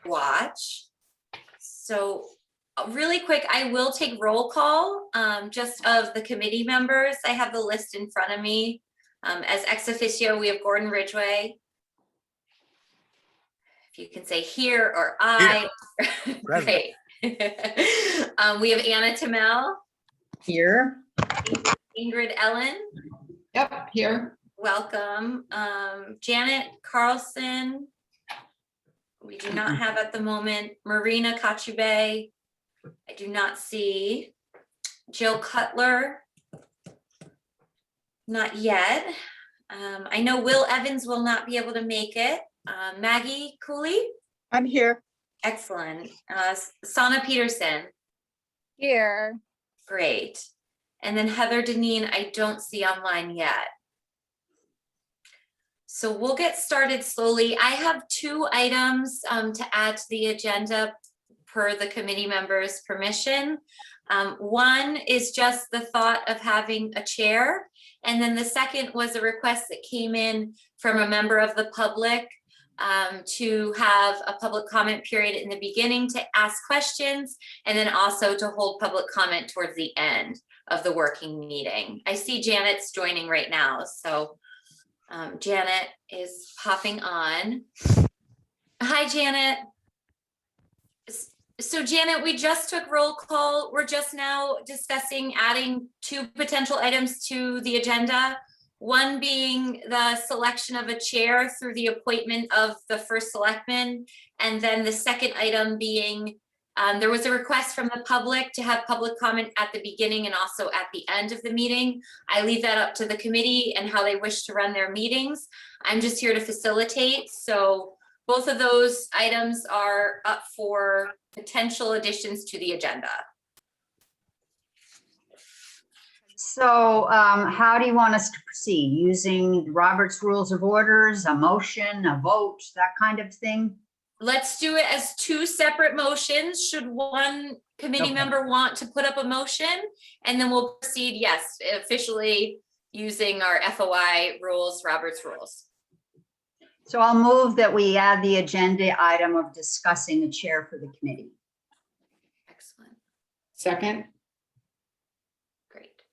watch. So really quick, I will take roll call just of the committee members. I have the list in front of me. As ex officio, we have Gordon Ridgway. If you can say here or I. Here. Great. We have Anna Tamel. Here. Ingrid Ellen. Yep, here. Welcome. Janet Carlson. We do not have at the moment. Marina Kachube. I do not see. Jill Cutler. Not yet. I know Will Evans will not be able to make it. Maggie Cooley. I'm here. Excellent. Sana Peterson. Here. Great. And then Heather Deneen, I don't see online yet. So we'll get started slowly. I have 2 items to add to the agenda per the committee members' permission. One is just the thought of having a chair. And then the second was a request that came in from a member of the public to have a public comment period in the beginning to ask questions, and then also to hold public comment towards the end of the working meeting. I see Janet's joining right now. So Janet is popping on. Hi, Janet. So Janet, we just took roll call. We're just now discussing adding 2 potential items to the agenda. One being the selection of a chair through the appointment of the first selectman. And then the second item being, there was a request from the public to have public comment at the beginning and also at the end of the meeting. I leave that up to the committee and how they wish to run their meetings. I'm just here to facilitate. So both of those items are up for potential additions to the agenda. So how do you want us to proceed? Using Robert's Rules of Orders, a motion, a vote, that kind of thing? Let's do it as 2 separate motions. Should one committee member want to put up a motion? And then we'll proceed, yes, officially using our FOI rules, Robert's rules. So I'll move that we add the agenda item of discussing a chair for the committee. Excellent. Second. Great.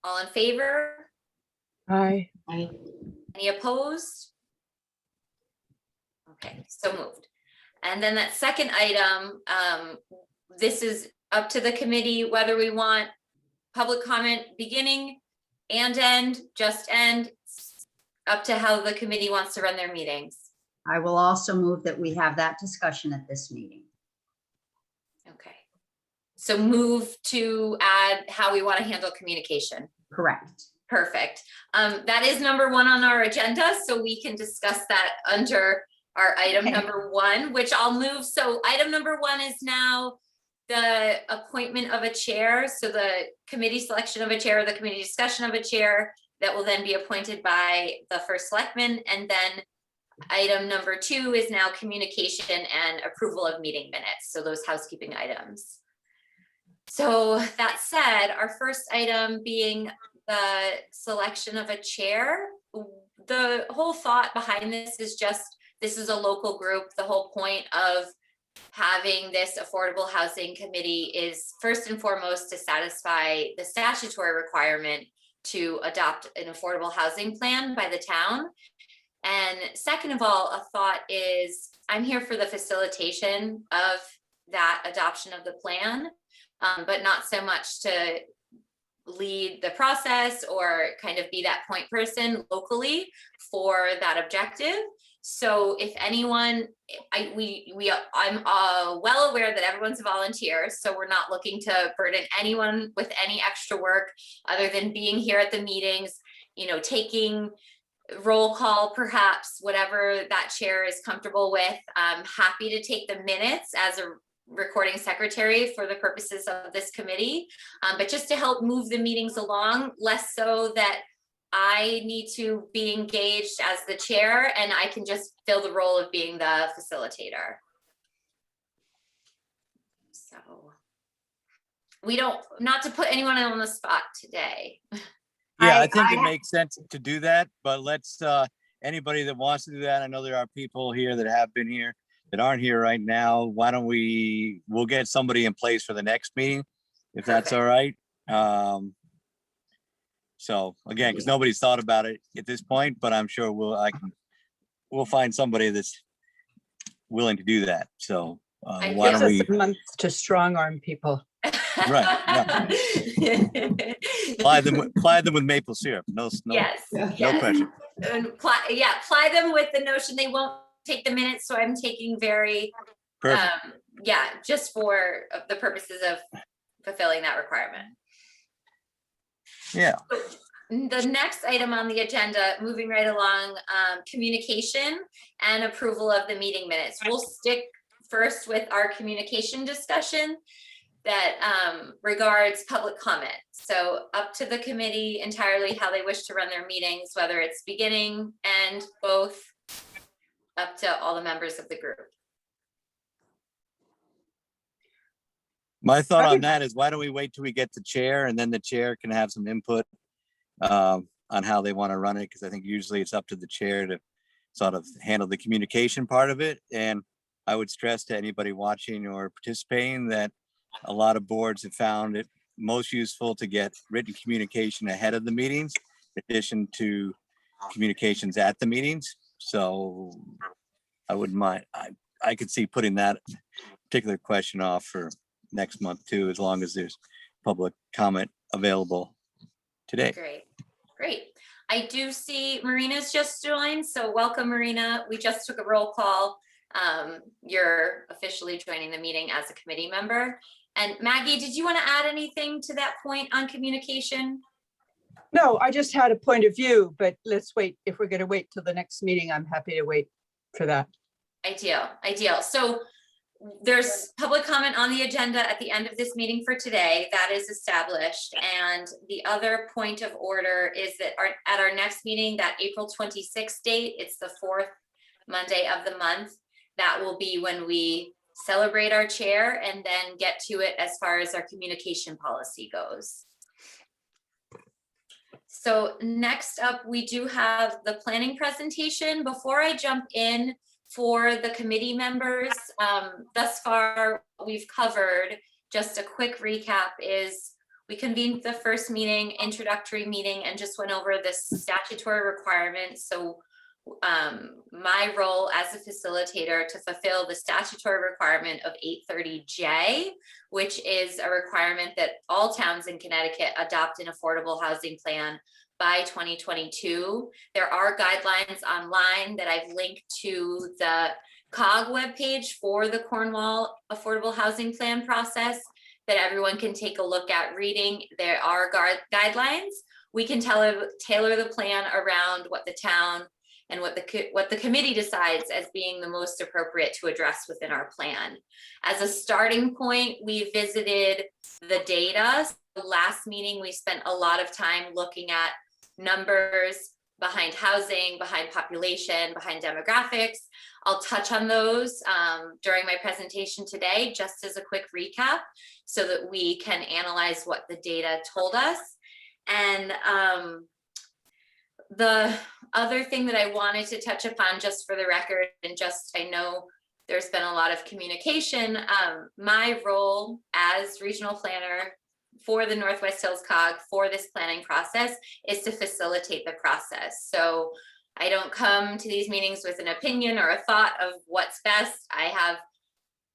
All in favor? Aye. Aye. Any opposed? Okay, so moved. And then that second item, this is up to the committee whether we want public comment beginning and end, just end, up to how the committee wants to run their meetings. I will also move that we have that discussion at this meeting. Okay. So move to add how we want to handle communication. Correct. Perfect. That is number 1 on our agenda, so we can discuss that under our item number 1, which I'll move. So item number 1 is now the appointment of a chair. So the committee selection of a chair, the committee discussion of a chair that will then be appointed by the first selectman. And then item number 2 is now communication and approval of meeting minutes. So those housekeeping items. So that said, our first item being the selection of a chair. The whole thought behind this is just, this is a local group. The whole point of having this affordable housing committee is first and foremost to satisfy the statutory requirement to adopt an affordable housing plan by the town. And second of all, a thought is I'm here for the facilitation of that adoption of the plan, but not so much to lead the process or kind of be that point person locally for that objective. So if anyone, I'm well aware that everyone's a volunteer, so we're not looking to burden anyone with any extra work other than being here at the meetings, you know, taking roll call, perhaps, whatever that chair is comfortable with. I'm happy to take the minutes as a recording secretary for the purposes of this committee, but just to help move the meetings along, less so that I need to be engaged as the chair and I can just fill the role of being the facilitator. So we don't, not to put anyone on the spot today. Yeah, I think it makes sense to do that, but let's anybody that wants to do that, I know there are people here that have been here that aren't here right now. Why don't we'll get somebody in place for the next meeting, if that's all right. So again, because nobody's thought about it at this point, but I'm sure we'll find somebody that's willing to do that. So I why feel- don't Gives us we, a month to strong arm people. Right, ply them with maple syrup, no Yes, no yes. pressure. And ply them with the notion they won't take the minutes, so I'm taking very, Perfect. yeah, just for the purposes of fulfilling that requirement. Yeah. The next item on the agenda, moving right along, communication and approval of the meeting minutes. We'll stick first with our communication discussion that regards public comment. So up to the committee entirely how they wish to run their meetings, whether it's beginning and both, up to all the members of the group. My thought I on would- that is, why don't we wait till we get the chair, and then the chair can have some input on how they want to run it, because I think usually it's up to the chair to sort of handle the communication part of it. And I would stress to anybody watching or participating that a lot of boards have found it most useful to get written communication ahead of the meetings, in addition to communications at the meetings. So I wouldn't mind, I could see putting that particular question off for next month too, as long as there's public comment available today. Great, great. I do see Marina's just joined, so welcome, Marina. We just took a roll call. You're officially joining the meeting as a committee member. And Maggie, did you want to add anything to that point on communication? No, I just had a point of view, but let's wait. If we're going to wait till the next meeting, I'm happy to wait for that. Ideal, ideal. So there's public comment on the agenda at the end of this meeting for today. That is established. And the other point of order is that at our next meeting, that April 26th date, it's the fourth Monday of the month. That will be when we celebrate our chair and then get to it as far as our communication policy goes. So next up, we do have the planning presentation. Before I jump in for the committee members, thus far we've covered, just a quick recap is we convened the first meeting, introductory meeting, and just went over the statutory requirements. So my role as a facilitator to fulfill the statutory requirement of 830J, which is a requirement that all towns in Connecticut adopt an affordable housing plan by 2022. There are guidelines online that I've linked to the COG webpage for the Cornwall Affordable Housing Plan process that everyone can take a look at reading. There are guidelines. We can tailor the plan around what the town and what the committee decides as being the most appropriate to address within our plan. As a starting point, we visited the data. The last meeting, we spent a lot of time looking at numbers behind housing, behind population, behind demographics. I'll touch on those during my presentation today, just as a quick recap, so that we can analyze what the data told us. And the other thing that I wanted to touch upon, just for the record, and just, I know there's been a lot of communication, my role as regional planner for the Northwest Hills COG for this planning process is to facilitate the process. So I don't come to these meetings with an opinion or a thought of what's best. I have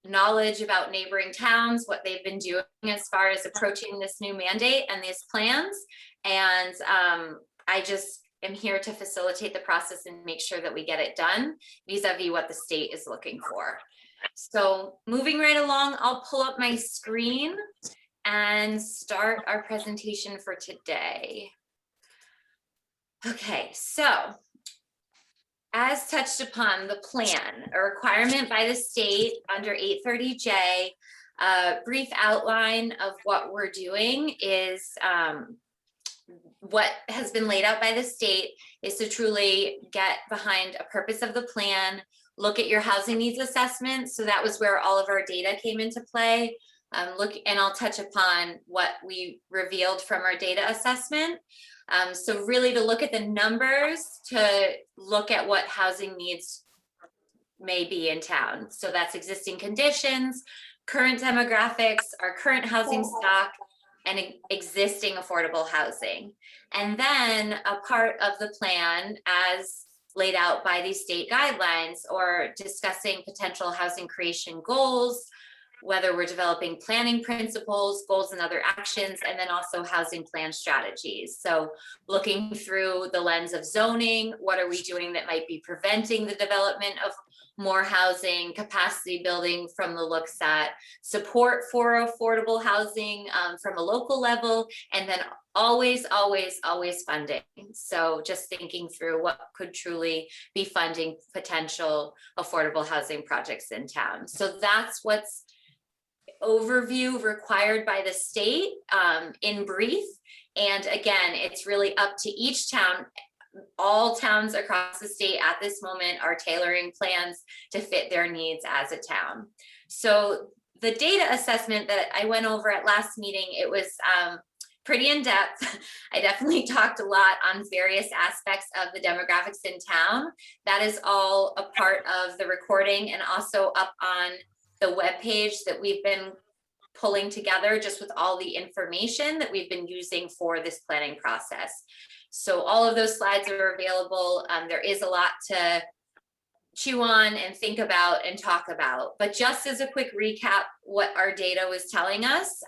knowledge about neighboring towns, what they've been doing as far as approaching this new mandate and these plans. And I just am here to facilitate the process and make sure that we get it done vis-a-vis what the state is looking for. So moving right along, I'll pull up my screen and start our presentation for today. Okay, so as touched upon, the plan, a requirement by the state under 830J, a brief outline of what we're doing is what has been laid out by the state is to truly get behind a purpose of the plan, look at your housing needs assessment. So that was where all of our data came into play. And I'll touch upon what we revealed from our data assessment. So really to look at the numbers, to look at what housing needs may be in town. So that's existing conditions, current demographics, our current housing stock, and existing affordable housing. And then a part of the plan, as laid out by these state guidelines, or discussing potential housing creation goals, whether we're developing planning principles, goals, and other actions, and then also housing plan strategies. So looking through the lens of zoning, what are we doing that might be preventing the development of more housing, capacity building from the looks at support for affordable housing from a local level, and then always funding. So just thinking through what could truly be funding potential affordable housing projects in town. So that's what's overview required by the state in brief. And again, it's really up to each town. All towns across the state at this moment are tailoring plans to fit their needs as a town. So the data assessment that I went over at last meeting, it was pretty in depth. I definitely talked a lot on various aspects of the demographics in town. That is all a part of the recording and also up on the webpage that we've been pulling together just with all the information that we've been using for this planning process. So all of those slides are available. There is a lot to chew on and think about and talk about. But just as a quick recap, what our data was telling us,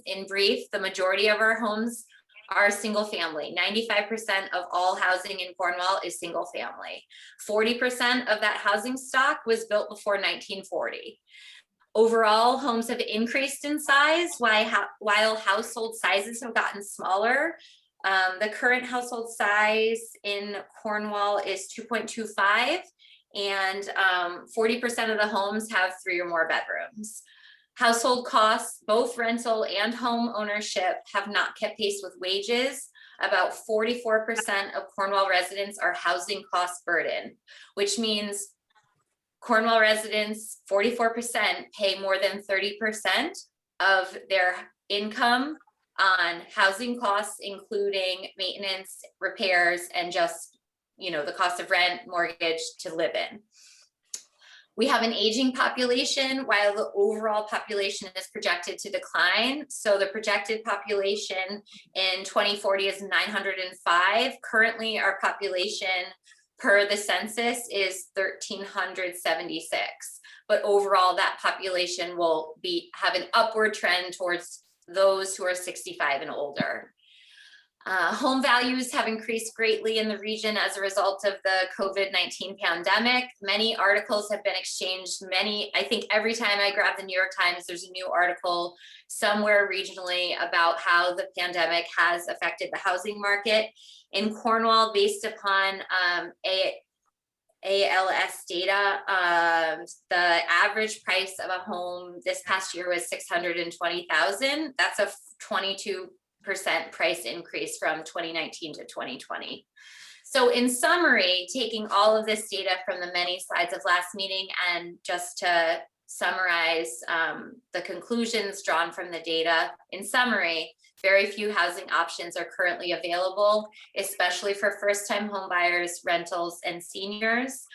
in brief, the majority of our homes are single family. 95% of all housing in Cornwall is single family. 40% of that housing stock was built before 1940. Overall, homes have increased in size while household sizes have gotten smaller. The current household size in Cornwall is 2.25, and 40% of the homes have 3 or more bedrooms. Household costs, both rental and home ownership, have not kept pace with wages. About 44% of Cornwall residents are housing cost burden, which means Cornwall residents, 44% pay more than 30% of their income on housing costs, including maintenance, repairs, and just, the cost of rent, mortgage to live in. We have an aging population while the overall population is projected to decline. So the projected population in 2040 is 905. Currently, our population per the census is 1,376. But overall, that population will have an upward trend towards those who are 65 and older. Home values have increased greatly in the region as a result of the COVID-19 pandemic. Many articles have been exchanged. I think every time I grab the New York Times, there's a new article somewhere regionally about how the pandemic has affected the housing market. In Cornwall, based upon ALS data, the average price of a home this past year was $620,000. That's a 22% price increase from 2019 to 2020. So in summary, taking all of this data from the many slides of last meeting, and just to summarize the conclusions drawn from the data, in summary, very few housing options are currently available, especially for first-time home buyers, rentals, and seniors.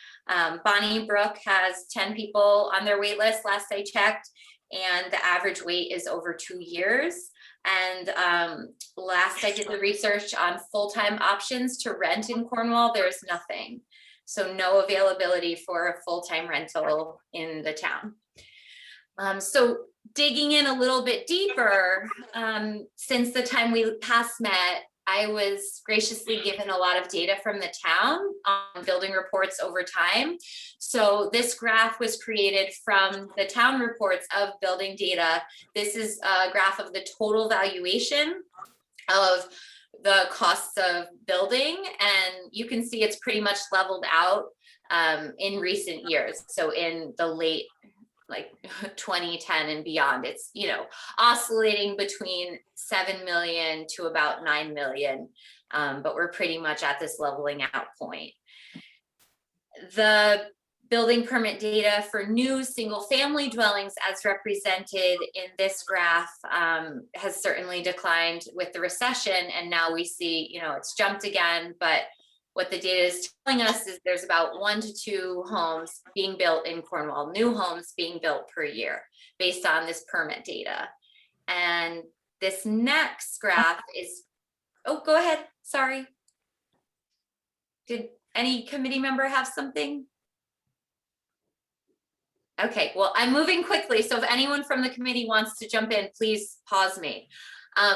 Bonnie Brook has 10 people on their wait list last I checked, and the average wait is over 2 years. And last I did the research on full-time options to rent in Cornwall, there's nothing. So no availability for a full-time rental in the town. So digging in a little bit deeper, since the time we last met, I was graciously given a lot of data from the town on building reports over time. So this graph was created from the town reports of building data. This is a graph of the total valuation of the costs of building, and you can see it's pretty much leveled out in recent years. So in the late 2010 and beyond, it's oscillating between 7 million to about 9 million, but we're pretty much at this leveling out point. The building permit data for new single-family dwellings as represented in this graph has certainly declined with the recession. And now we see, it's jumped again, but what the data is telling us is there's about 1 to 2 homes being built in Cornwall, new homes being built per year based on this permit data. And this next graph is, oh, go ahead, sorry. Did any committee member have something? Okay, well, I'm moving quickly, so if anyone from the committee wants to jump in, please pause me.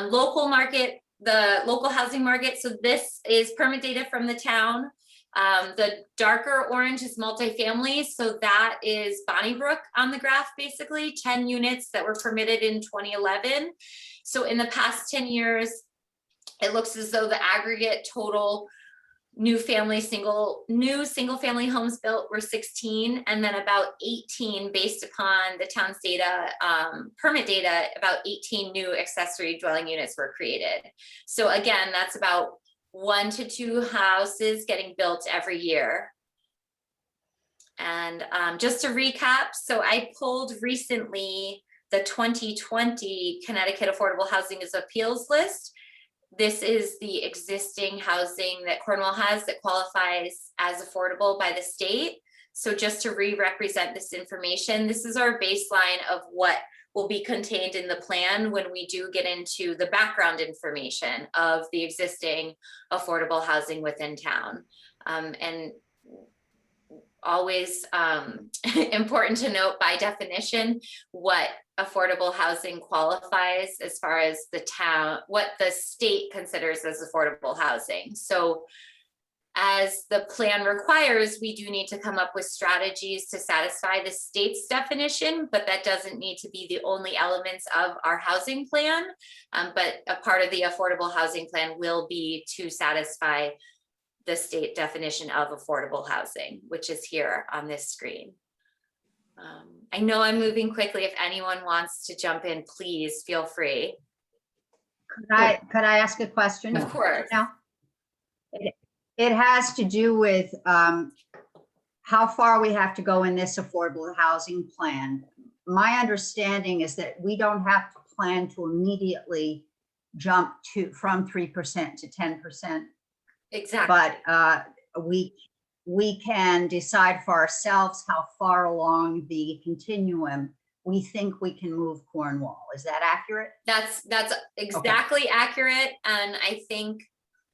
Local market, the local housing market, so this is permit data from the town. The darker orange is multifamily, so that is Bonnybrook on the graph, basically 10 units that were permitted in 2011. So in the past 10 years, it looks as though the aggregate total new single family homes built were 16, and then about 18 based upon the town's data, permit data, about 18 new accessory dwelling units were created. So again, that's about 1 to 2 houses getting built every year. And just to recap, so I pulled recently the 2020 Connecticut Affordable Housing Appeals list. This is the existing housing that Cornwall has that qualifies as affordable by the state. So just to re-represent this information, this is our baseline of what will be contained in the plan when we do get into the background information of the existing affordable housing within town. And always important to note by definition what affordable housing qualifies as far as the town, what the state considers as affordable housing. So as the plan requires, we do need to come up with strategies to satisfy the state's definition, but that doesn't need to be the only elements of our housing plan. But a part of the affordable housing plan will be to satisfy the state definition of affordable housing, which is here on this screen. I know I'm moving quickly. If anyone wants to jump in, please feel free. Could I ask a question? Of course. Now, it has to do with how far we have to go in this affordable housing plan. My understanding is that we don't have to plan to immediately jump from 3% to 10%. Exactly. But we can decide for ourselves how far along the continuum we think we can move Cornwall. Is that accurate? That's exactly accurate. And I think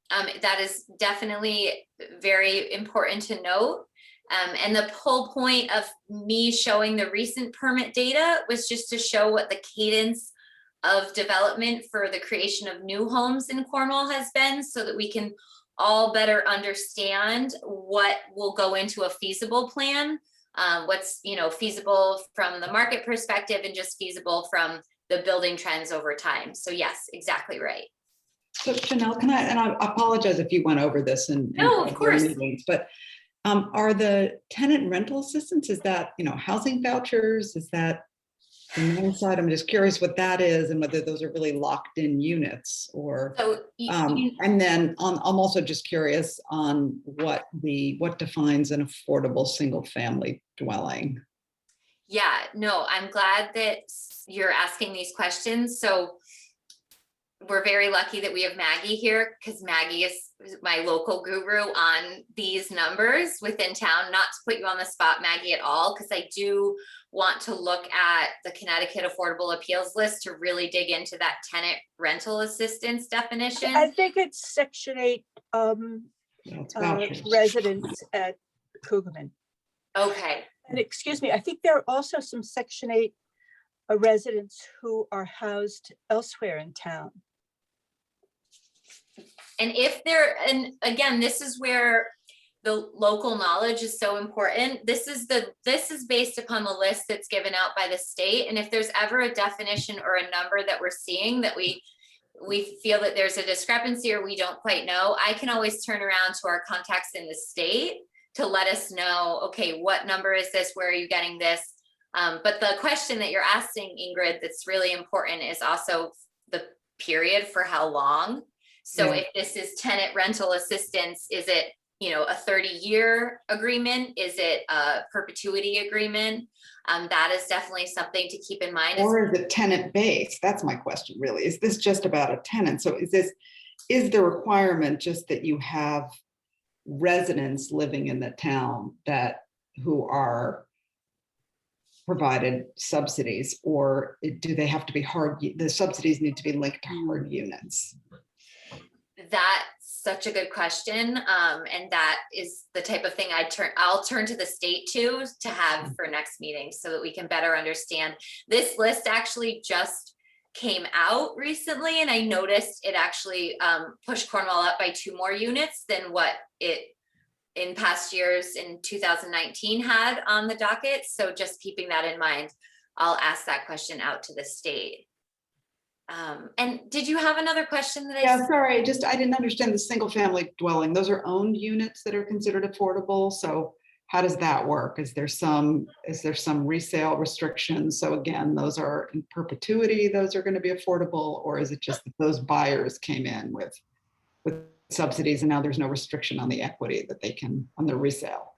that is definitely very important to note. And the whole point of me showing the recent permit data was just to show what the cadence of development for the creation of new homes in Cornwall has been, so that we can all better understand what will go into a feasible plan, what's feasible from the market perspective and just feasible from the building trends over time. So yes, exactly right. So Janelle, I apologize if you went over this in No, of course. meetings, but are the tenant rental assistance, is that, housing vouchers? Is that on one side? I'm just curious what that is and whether those are really locked in units or, So and then I'm also just curious on what defines an affordable single family dwelling. Yeah, no, I'm glad that you're asking these questions. So we're very lucky that we have Maggie here, because Maggie is my local guru on these numbers within town. Not to put you on the spot, Maggie, at all, because I do want to look at the Connecticut Affordable Appeals list to really dig into that tenant rental assistance definition. I think it's Section 8 residents at Cougarman. Okay. And excuse me, I think there are also some Section 8 residents who are housed elsewhere in town. And and again, this is where the local knowledge is so important. This is based upon the list that's given out by the state. And if there's ever a definition or a number that we're seeing that we feel that there's a discrepancy or we don't quite know, I can always turn around to our contacts in the state to let us know, okay, what number is this? Where are you getting this? But the question that you're asking, Ingrid, that's really important is also the period for how long. So if this is tenant rental assistance, is it a 30-year agreement? Is it a perpetuity agreement? That is definitely something to keep in mind. Or is it tenant based? That's my question, really. Is this just about a tenant? So is the requirement just that you have residents living in the town who are provided subsidies, or do they have to be the subsidies need to be linked to hard units? That's such a good question. And that is the type of thing I'll turn to the state to have for next meeting so that we can better understand. This list actually just came out recently, and I noticed it actually pushed Cornwall up by 2 more units than what it in past years in 2019 had on the docket. So just keeping that in mind, I'll ask that question out to the state. And did you have another question that Yeah, sorry, I didn't understand the single family dwelling. Those are owned units that are considered affordable. So how does that work? Is there some resale restrictions? So again, those are in perpetuity, those are going to be affordable, or is it just that those buyers came in with subsidies and now there's no restriction on the equity that they can on the resale?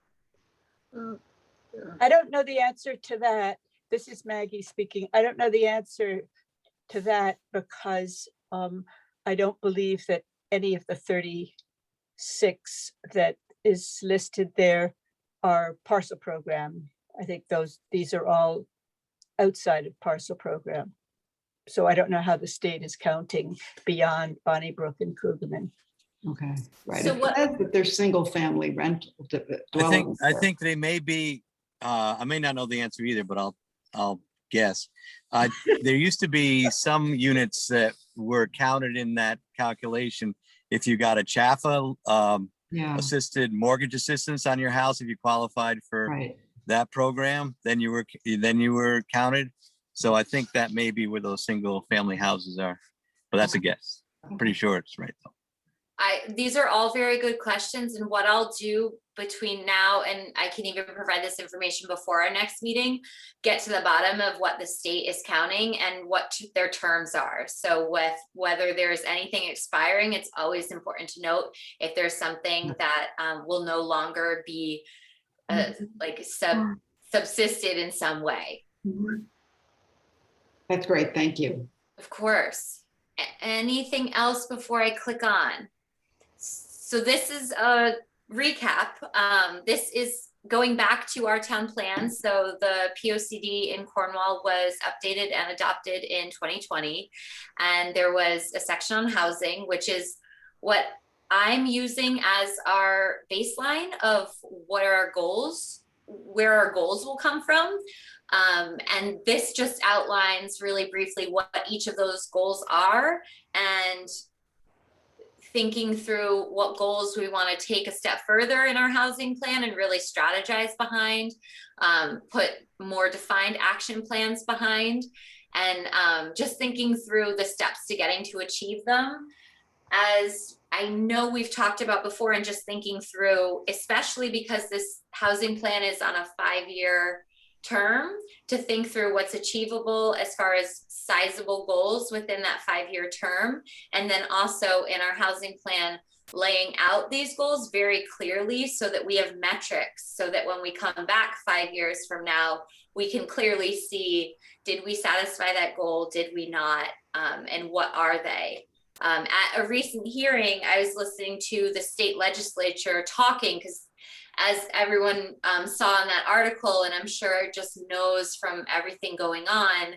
I don't know the answer to that. This is Maggie speaking. I don't know the answer to that because I don't believe that any of the 36 that is listed there are parcel program. I think these are all outside of parcel program. So I don't know how the state is counting beyond Bonnybrook and Krugerman. Okay, right. So It what- says that there's single family rental dwellings. I think they may be, I may not know the answer either, but I'll guess. There used to be some units that were counted in that calculation. If you got a CHAFA Yeah, assisted mortgage assistance on your house, if you qualified for right. that program, then you were counted. So I think that may be where those single family houses are, but that's a guess. I'm pretty sure it's right though. These are all very good questions, and what I'll do between now and I can even provide this information before our next meeting, get to the bottom of what the state is counting and what their terms are. So with whether there's anything expiring, it's always important to note if there's something that will no longer be subsisted in some way. That's great. Thank you. Of course. Anything else before I click on? So this is a recap. This is going back to our town plan. So the POCD in Cornwall was updated and adopted in 2020. And there was a section on housing, which is what I'm using as our baseline of what are our goals, where our goals will come from. And this just outlines really briefly what each of those goals are and thinking through what goals we want to take a step further in our housing plan and really strategize behind, put more defined action plans behind, and just thinking through the steps to getting to achieve them. As I know we've talked about before, and just thinking through, especially because this housing plan is on a 5-year term, to think through what's achievable as far as sizable goals within that 5-year term. And then also in our housing plan, laying out these goals very clearly so that we have metrics, so that when we come back 5 years from now, we can clearly see, did we satisfy that goal? Did we not? And what are they? At a recent hearing, I was listening to the state legislature talking, because as everyone saw in that article, and I'm sure just knows from everything going on,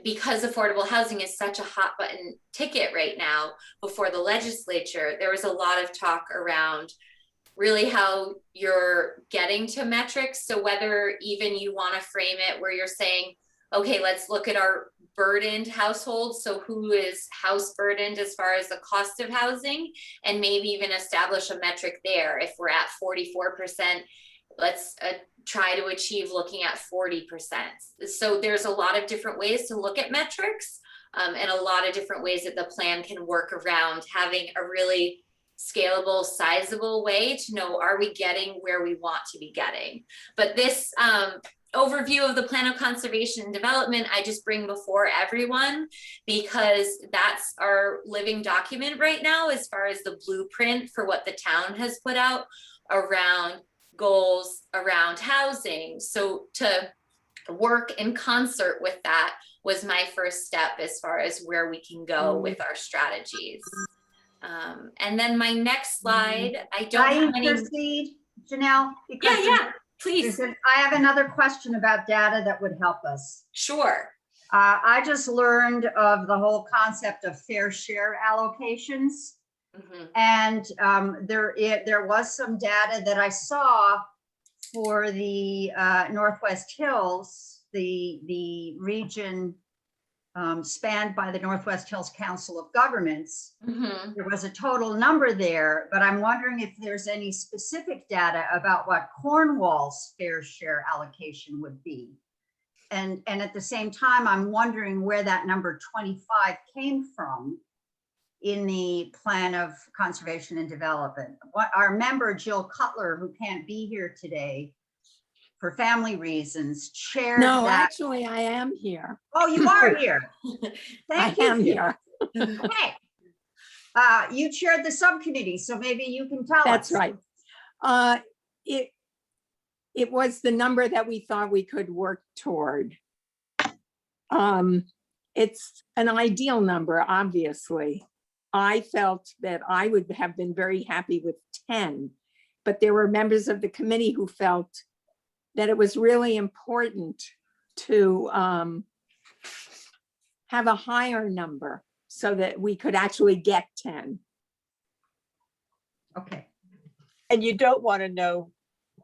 because affordable housing is such a hot button ticket right now before the legislature, there was a lot of talk around really how you're getting to metrics. So whether even you want to frame it where you're saying, okay, let's look at our burdened households. So who is house burdened as far as the cost of housing, and maybe even establish a metric there. If we're at 44%, let's try to achieve looking at 40%. So there's a lot of different ways to look at metrics, and a lot of different ways that the plan can work around having a really scalable, sizable way to know, are we getting where we want to be getting? But this overview of the plan of conservation and development, I just bring before everyone because that's our living document right now as far as the blueprint for what the town has put out around goals around housing. So to work in concert with that was my first step as far as where we can go with our strategies. And then my next slide, I don't have I any. proceed, Janelle? Because Yeah, please. I have another question about data that would help us. Sure. I just learned of the whole concept of fair share allocations. Mhm. And there was some data that I saw for the Northwest Hills, the region spanned by the Northwest Hills Council of Governments. Mhm. There was a total number there, but I'm wondering if there's any specific data about what Cornwall's fair share allocation would be. And at the same time, I'm wondering where that number 25 came from in the plan of conservation and development. What our member Jill Cutler, who can't be here today for family reasons, chaired No, that. actually, I am here. Oh, you are here. I Thank you. am here. Okay. You chaired the subcommittee, so maybe you can tell us. That's right. It was the number that we thought we could work toward. It's an ideal number, obviously. I felt that I would have been very happy with 10, but there were members of the committee who felt that it was really important to have a higher number so that we could actually get 10. Okay. And you don't want to know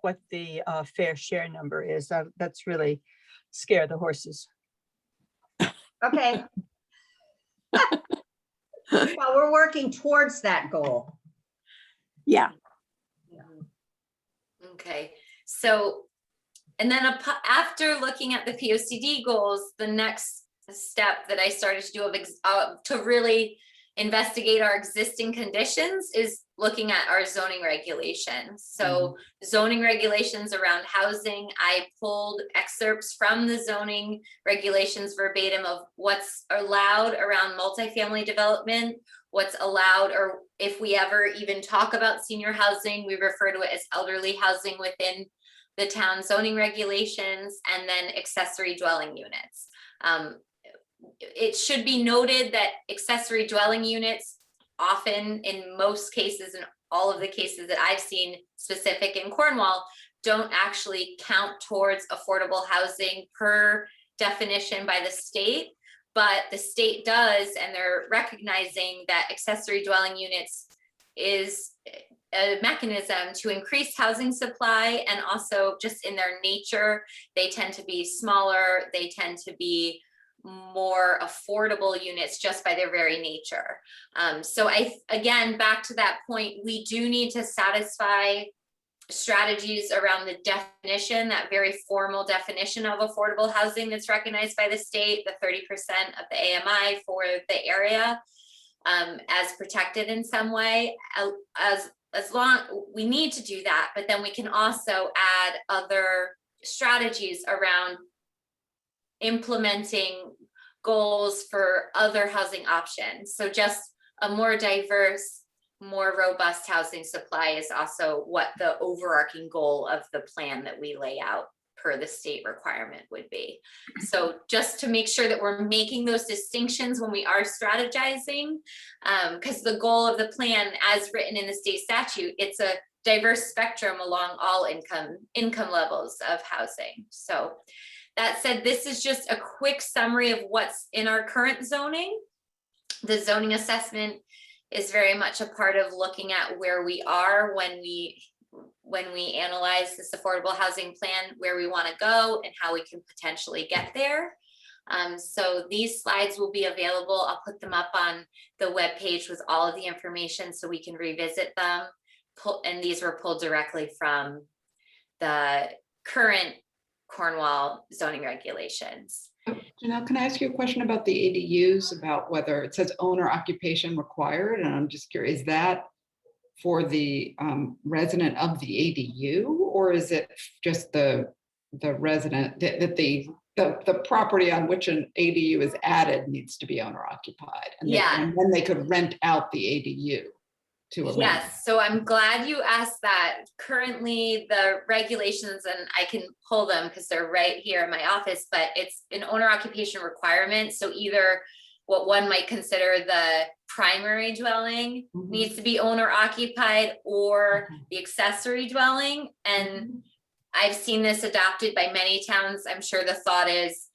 what the fair share number is. That's really scare the horses. Okay. Well, we're working towards that goal. Yeah. Okay, so, and then after looking at the POCD goals, the next step that I started to do to really investigate our existing conditions is looking at our zoning regulations. So zoning regulations around housing, I pulled excerpts from the zoning regulations verbatim of what's allowed around multifamily development, what's allowed, or if we ever even talk about senior housing, we refer to it as elderly housing within the town zoning regulations, and then accessory dwelling units. It should be noted that accessory dwelling units often, in most cases, in all of the cases that I've seen specific in Cornwall, don't actually count towards affordable housing per definition by the state, but the state does, and they're recognizing that accessory dwelling units is a mechanism to increase housing supply, and also just in their nature, they tend to be smaller, they tend to be more affordable units just by their very nature. So again, back to that point, we do need to satisfy strategies around the definition, that very formal definition of affordable housing that's recognized by the state, the 30% of the AMI for the area, as protected in some way. As long, we need to do that, but then we can also add other strategies around implementing goals for other housing options. So just a more diverse, more robust housing supply is also what the overarching goal of the plan that we lay out per the state requirement would be. So just to make sure that we're making those distinctions when we are strategizing, because the goal of the plan as written in the state statute, it's a diverse spectrum along all income levels of housing. So that said, this is just a quick summary of what's in our current zoning. The zoning assessment is very much a part of looking at where we are when we analyze this affordable housing plan, where we want to go and how we can potentially get there. So these slides will be available. I'll put them up on the webpage with all of the information so we can revisit them. And these were pulled directly from the current Cornwall zoning regulations. Janelle, can I ask you a question about the ADUs, about whether it says owner occupation required? And I'm just curious, is that for the resident of the ADU, or is it just the the resident, that the property on which an ADU is added needs to be owner occupied. Yeah. And then they could rent out the ADU to a renter. Yes, so I'm glad you asked that. Currently, the regulations, and I can pull them because they're right here in my office, but it's an owner occupation requirement. So either what one might consider the primary dwelling Mhm. needs to be owner occupied, or Okay. the accessory dwelling. And I've seen this adopted by many towns. I'm sure the thought is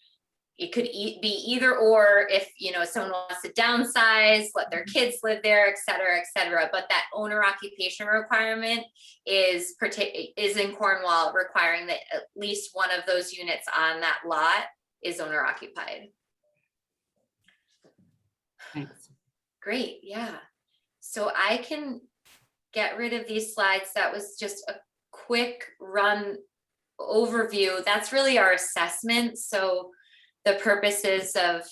it could be either or, if, you know, someone wants to downsize, let their kids live there, et cetera, et cetera. But that owner occupation requirement is in Cornwall, requiring that at least one of those units on that lot is owner occupied. Thanks. Great, yeah. So I can get rid of these slides. That was just a quick run overview. That's really our assessment. So the purposes of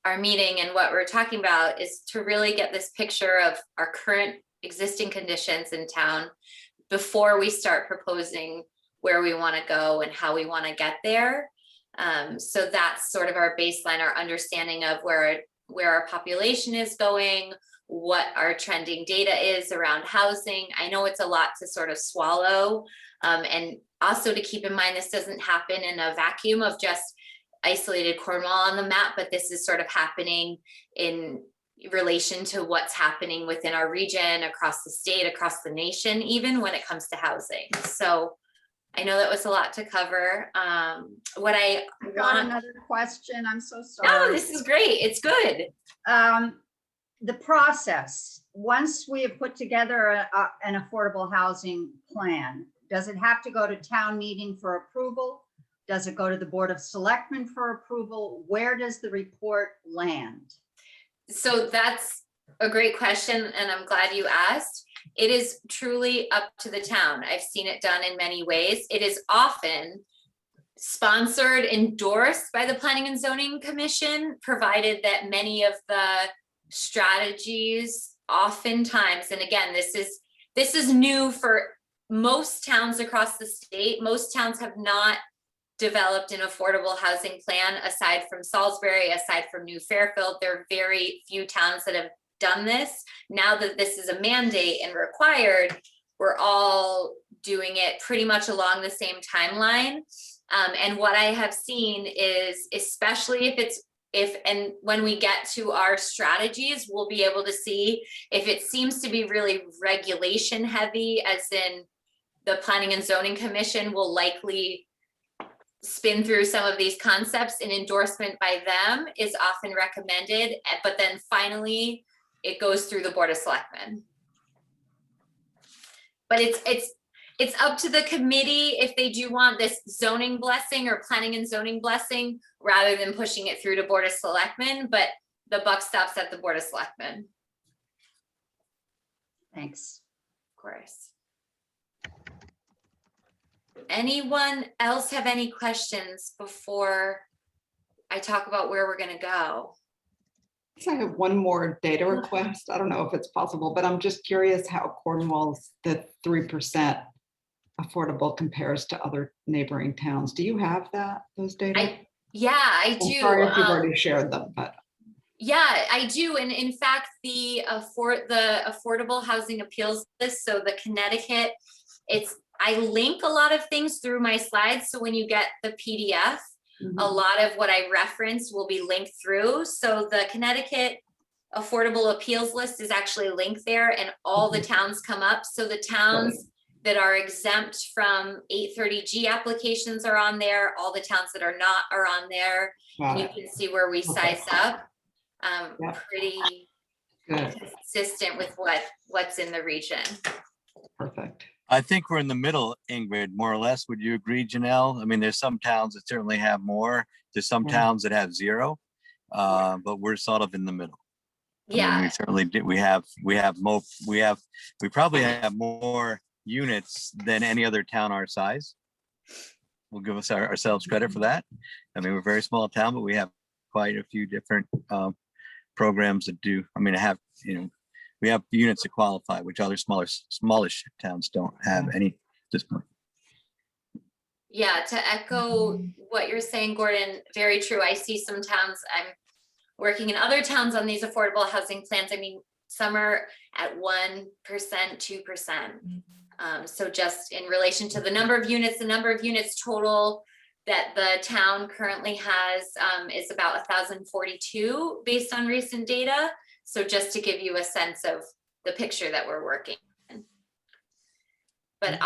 our meeting and what we're talking about is to really get this picture of our current existing conditions in town before we start proposing where we want to go and how we want to get there. So that's sort of our baseline, our understanding of where our population is going, what our trending data is around housing. I know it's a lot to sort of swallow, and also to keep in mind, this doesn't happen in a vacuum of just isolated Cornwall on the map, but this is sort of happening in relation to what's happening within our region, across the state, across the nation, even when it comes to housing. So I know that was a lot to cover. What I Got want, another question. I'm so no, sorry. this is great. It's good. The process, once we have put together an affordable housing plan, does it have to go to town meeting for approval? Does it go to the Board of Selectmen for approval? Where does the report land? So that's a great question, and I'm glad you asked. It is truly up to the town. I've seen it done in many ways. It is often sponsored, endorsed by the Planning and Zoning Commission, provided that many of the strategies oftentimes, and again, this is new for most towns across the state. Most towns have not developed an affordable housing plan aside from Salisbury, aside from New Fairfield. There are very few towns that have done this. Now that this is a mandate and required, we're all doing it pretty much along the same timeline. And what I have seen is, especially if when we get to our strategies, we'll be able to see if it seems to be really regulation heavy, as in the Planning and Zoning Commission will likely spin through some of these concepts. An endorsement by them is often recommended, but then finally it goes through the Board of Selectmen. But it's up to the committee if they do want this zoning blessing or planning and zoning blessing, rather than pushing it through to Board of Selectmen, but the buck stops at the Board of Selectmen. Thanks. Of course. Anyone else have any questions before I talk about where we're gonna go? I have one more data request. I don't know if it's possible, but I'm just curious how Cornwall's, the 3% affordable compares to other neighboring towns. Do you have those data? Yeah, I I'm do. sorry if you've already shared them, but. Yeah, I do. And in fact, the affordable housing appeals list, so the Connecticut, I link a lot of things through my slides. So when you get the PDF, a lot of what I reference will be linked through. So the Connecticut affordable appeals list is actually linked there, and all the towns come up. So the towns that are exempt from 830G applications are on there. All the towns that are not are on there. And you can see where we size up. Pretty Good. consistent with what's in the region. Perfect. I think we're in the middle, Ingrid, more or less. Would you agree, Janelle? I mean, there's some towns that certainly have more. There's some towns that have zero, but we're sort of in the middle. I mean, we certainly did. We probably have more units than any other town our size. We'll give ourselves credit for that. I mean, we're a very small town, but we have quite a few different programs that do. I mean, we have units that qualify, which other smallish towns don't have any at this point. Yeah, to echo what you're saying, Gordon, very true. I see some towns, I'm working in other towns on these affordable housing plans. I mean, some are at 1%, 2%. So just in relation to the number of units total that the town currently has is about 1,042 based on recent data. So just to give you a sense of the picture that we're working in. But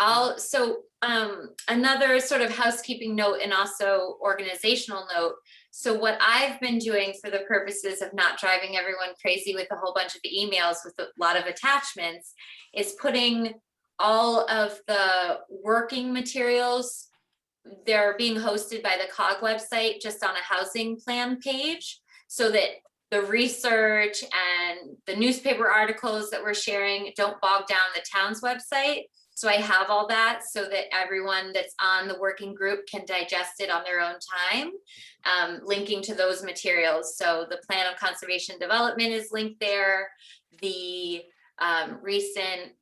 another sort of housekeeping note and also organizational note. So what I've been doing for the purposes of not driving everyone crazy with a whole bunch of emails with a lot of attachments is putting all of the working materials, they're being hosted by the COG website just on a housing plan page, so that the research and the newspaper articles that we're sharing don't bog down the town's website. So I have all that so that everyone that's on the working group can digest it on their own time, linking to those materials. So the plan of conservation development is linked there. The recent,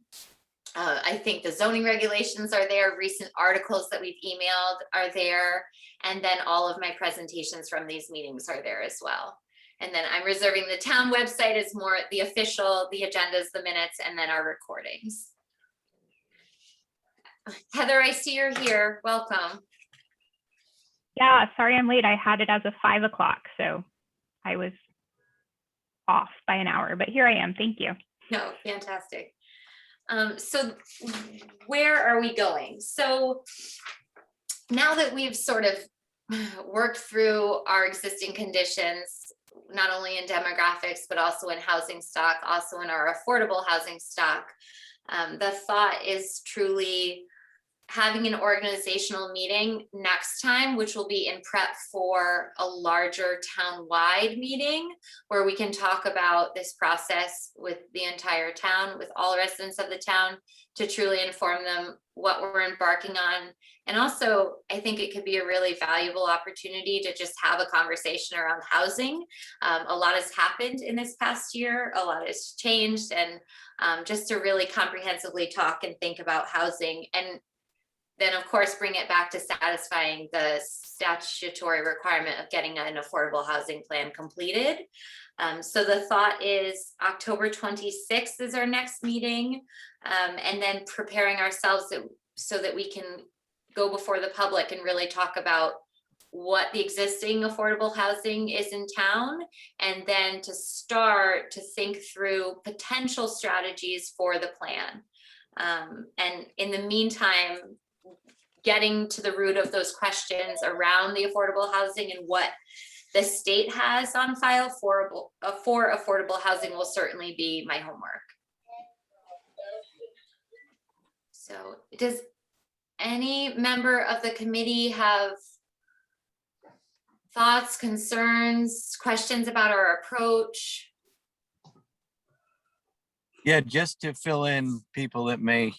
I think the zoning regulations are there. Recent articles that we've emailed are there. And then all of my presentations from these meetings are there as well. And then I'm reserving the town website as more the official, the agendas, the minutes, and then our recordings. Heather, I see you're here. Welcome. Yeah, sorry I'm late. I had it as of 5 o'clock, so I was off by an hour, but here I am. Thank you. No, fantastic. So where are we going? So now that we've sort of worked through our existing conditions, not only in demographics, but also in housing stock, also in our affordable housing stock, the thought is truly having an organizational meeting next time, which will be in prep for a larger town-wide meeting where we can talk about this process with the entire town, with all residents of the town, to truly inform them what we're embarking on. And also, I think it could be a really valuable opportunity to just have a conversation around housing. A lot has happened in this past year, a lot has changed, and just to really comprehensively talk and think about housing. And then of course, bring it back to satisfying the statutory requirement of getting an affordable housing plan completed. So the thought is October 26th is our next meeting, and then preparing ourselves so that we can go before the public and really talk about what the existing affordable housing is in town, and then to start to think through potential strategies for the plan. And in the meantime, getting to the root of those questions around the affordable housing and what the state has on file for affordable housing will certainly be my homework. So does any member of the committee have thoughts, concerns, questions about our approach? Yeah, just to fill in people that may,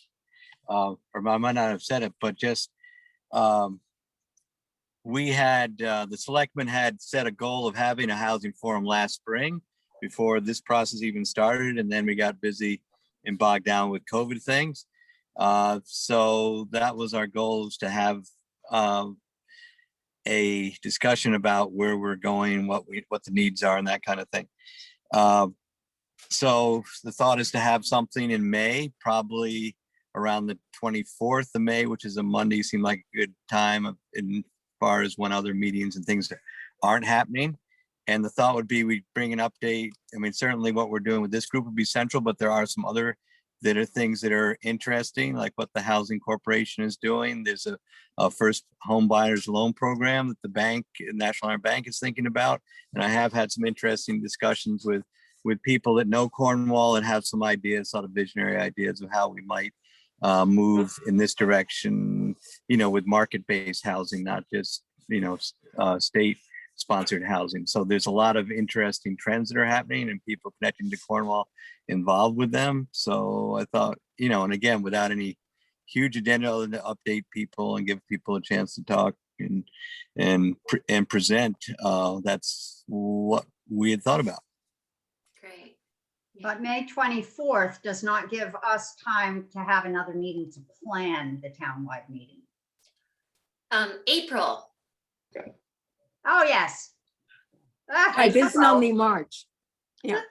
or I might not have said it, but just we had, the selectmen had set a goal of having a housing forum last spring before this process even started. And then we got busy and bogged down with COVID things. So that was our goal, is to have a discussion about where we're going, what the needs are and that kind of thing. So the thought is to have something in May, probably around the 24th of May, which is a Monday, seemed like a good time in far as when other meetings and things aren't happening. And the thought would be we bring an update. I mean, certainly what we're doing with this group would be central, but there are some other that are things that are interesting, like what the Housing Corporation is doing. There's a first home buyers loan program that the bank, National Iron Bank, is thinking about. And I have had some interesting discussions with people that know Cornwall and have some ideas, sort of visionary ideas of how we might move in this direction, with market-based housing, not just, state-sponsored housing. So there's a lot of interesting trends that are happening and people connecting to Cornwall involved with them. So I thought, and again, without any huge agenda other than to update people and give people a chance to talk and present, that's what we had thought about. Great. But May 24th does not give us time to have another meeting to plan the townwide meeting. April. Oh, yes. Ah, Right, this is well, only March. Yeah,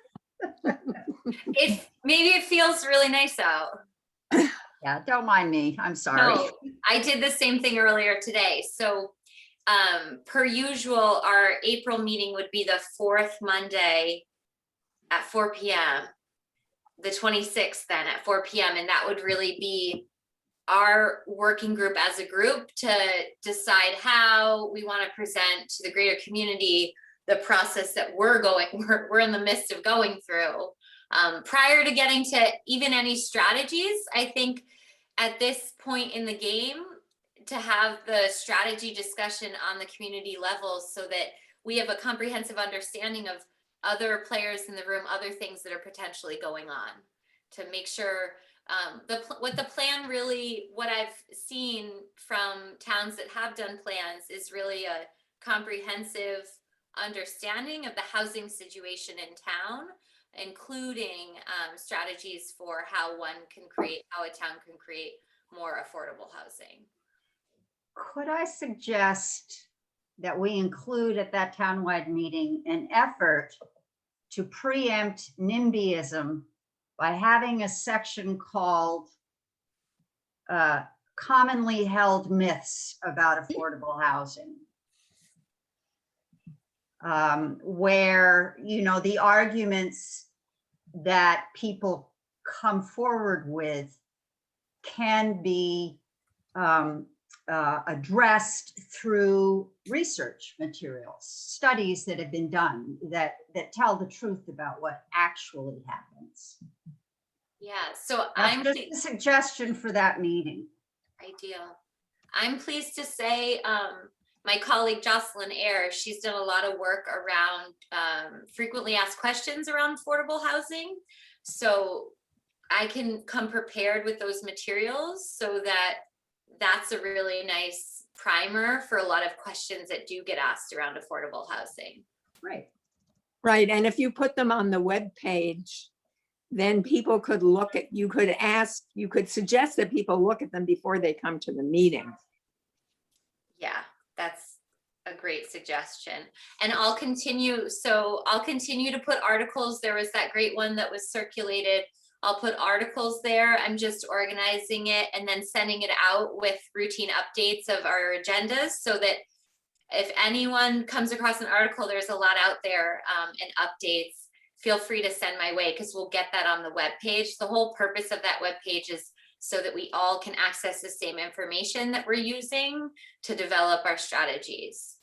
Maybe it feels really nice out. yeah, don't mind me. I'm sorry. No, I did the same thing earlier today. So per usual, our April meeting would be the fourth Monday at 4 p.m. The 26th then at 4 p.m. And that would really be our working group as a group to decide how we want to present to the greater community the process that we're in the midst of going through. Prior to getting to even any strategies, I think at this point in the game, to have the strategy discussion on the community level so that we have a comprehensive understanding of other players in the room, other things that are potentially going on, to make sure what the plan really, what I've seen from towns that have done plans is really a comprehensive understanding of the housing situation in town, including strategies for how a town can create more affordable housing. Could I suggest that we include at that townwide meeting an effort to preempt NIMBYism by having a section called commonly held myths about affordable housing? Where, the arguments that people come forward with can be addressed through research materials, studies that have been done that tell the truth about what actually happens. Yeah, so That's I'm just a suggestion for that meeting. ideal. I'm pleased to say my colleague Jocelyn Ayre, she's done a lot of work around frequently asked questions around affordable housing. So I can come prepared with those materials so that that's a really nice primer for a lot of questions that do get asked around affordable housing. Right. right. And if you put them on the webpage, then people could look at, you could suggest that people look at them before they come to the meeting. Yeah, that's a great suggestion. And I'll continue to put articles. There was that great one that was circulated. I'll put articles there. I'm just organizing it and then sending it out with routine updates of our agendas so that if anyone comes across an article, there's a lot out there and updates, feel free to send my way because we'll get that on the webpage. The whole purpose of that webpage is so that we all can access the same information that we're using to develop our strategies.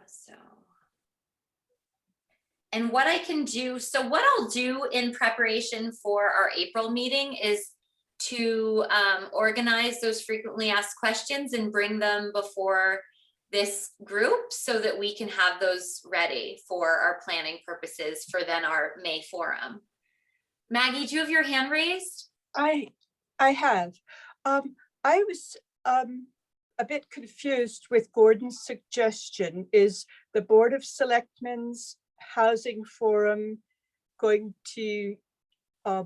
So, and what I can do, so what I'll do in preparation for our April meeting is to organize those frequently asked questions and bring them before this group so that we can have those ready for our planning purposes for then our May forum. Maggie, do you have your hand raised? I have. I was a bit confused with Gordon's suggestion. Is the Board of Selectmen's Housing Forum going to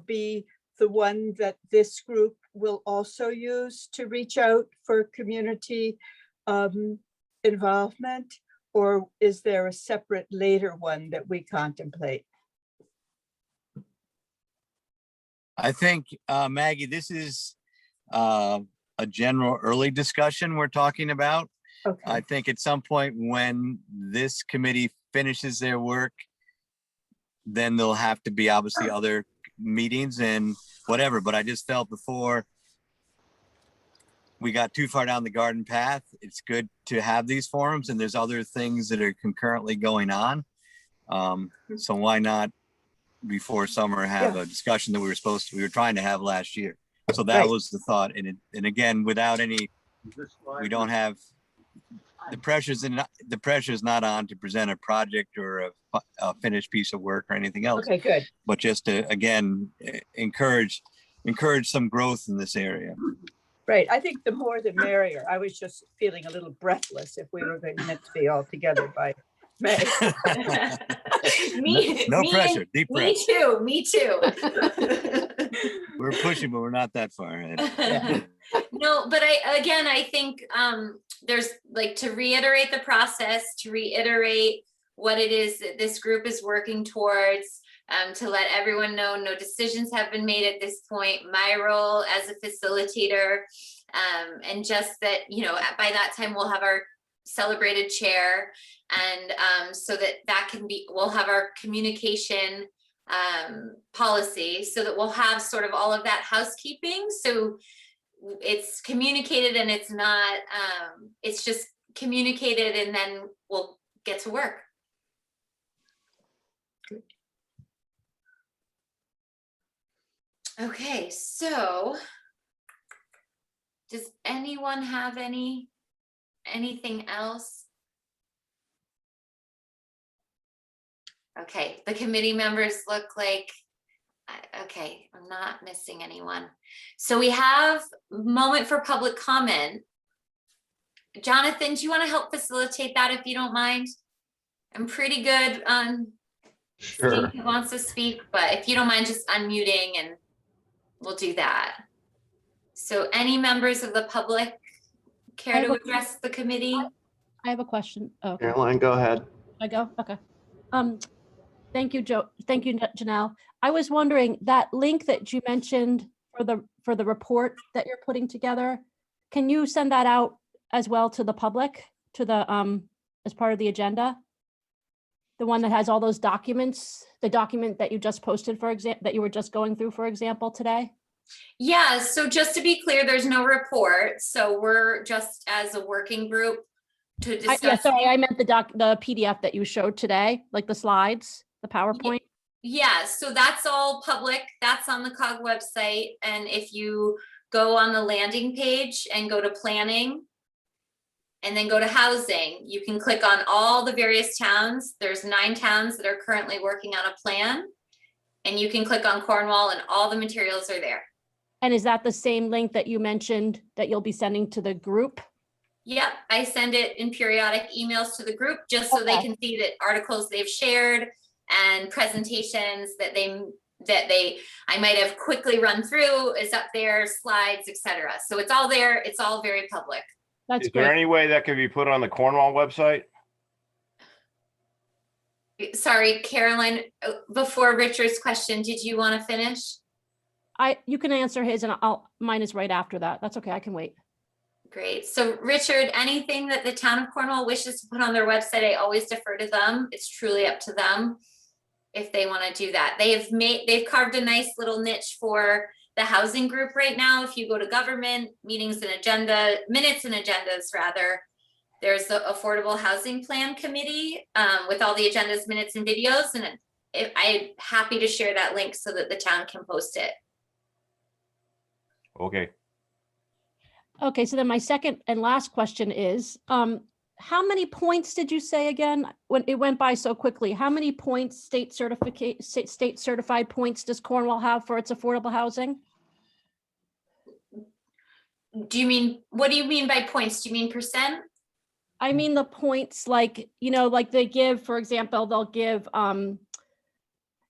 be the one that this group will also use to reach out for community involvement? Or is there a separate later one that we contemplate? I think, Maggie, this is a general early discussion we're talking about. Okay, I think at some point when this committee finishes their work, then there'll have to be obviously other meetings and whatever, but I just felt before we got too far down the garden path, it's good to have these forums and there's other things that are concurrently going on. So why not before summer have a discussion that we were trying to have last year. So that Right. was the thought. And again, without any, we don't have, the pressure's not on to present a project or a finished piece of work or anything else, okay, good. but just to, again, encourage some growth in this area. Right, I think the more the merrier. I was just feeling a little breathless if we were going to be all together by May. Me, No me pressure, deep breath. Me too, me too. We're pushing, but we're not that far ahead. Yeah. No, but I think there's like, to reiterate the process, to reiterate what it is that this group is working towards, to let everyone know no decisions have been made at this point, my role as a facilitator, and just that, by that time we'll have our celebrated chair, and so that can be, we'll have our communication policy, so that we'll have sort of all of that housekeeping, so it's communicated and it's not, it's just communicated, and then we'll get to work. Okay, so does anyone have anything else? Okay, the committee members look like, okay, I'm not missing anyone. So we have a moment for public comment. Jonathan, do you want to help facilitate that if you don't mind? I'm pretty good on seeing who wants to speak, but if you don't mind just unmuting, and we'll do that. So any members of the public care to address the committee? I have a question. Oh, okay. Caroline, go ahead. I go? Okay. Thank you, Joe. Thank you, Janelle. I was wondering, that link that you mentioned for the report that you're putting together, can you send that out as well to the public, to the as part of the agenda? The one that has all those documents, the document that you just posted, for example, that you were just going through, for example, today? Yeah, so just to be clear, there's no report. So we're just as a working group to discuss. Yeah, sorry, I meant the PDF that you showed today, like the slides, the PowerPoint. Yeah, so that's all public. That's on the COG website. And if you go on the landing page and go to planning and then go to housing, you can click on all the various towns. There's 9 towns that are currently working on a plan. And you can click on Cornwall and all the materials are there. And is that the same link that you mentioned that you'll be sending to the group? Yep, I send it in periodic emails to the group just so they can see that articles they've shared and presentations that I might have quickly run through is up there, slides, etc. So it's all there. It's all very public. That's Is there great. any way that could be put on the Cornwall website? Sorry, Caroline, before Richard's question, did you want to finish? You can answer his and mine is right after that. That's okay. I can wait. Great. So Richard, anything that the town of Cornwall wishes to put on their website, I always defer to them. It's truly up to them if they want to do that. They've carved a nice little niche for the housing group right now. If you go to government meetings and minutes and agendas rather, there's the Affordable Housing Plan Committee with all the agendas, minutes, and videos. And I'm happy to share that link so that the town can post it. Okay. Okay, so then my second and last question is, how many points did you say again? When it went by so quickly, how many points, state certified points does Cornwall have for its affordable housing? What do you mean by points? Do you mean percent? I mean the points, like, like they give, for example, they'll give,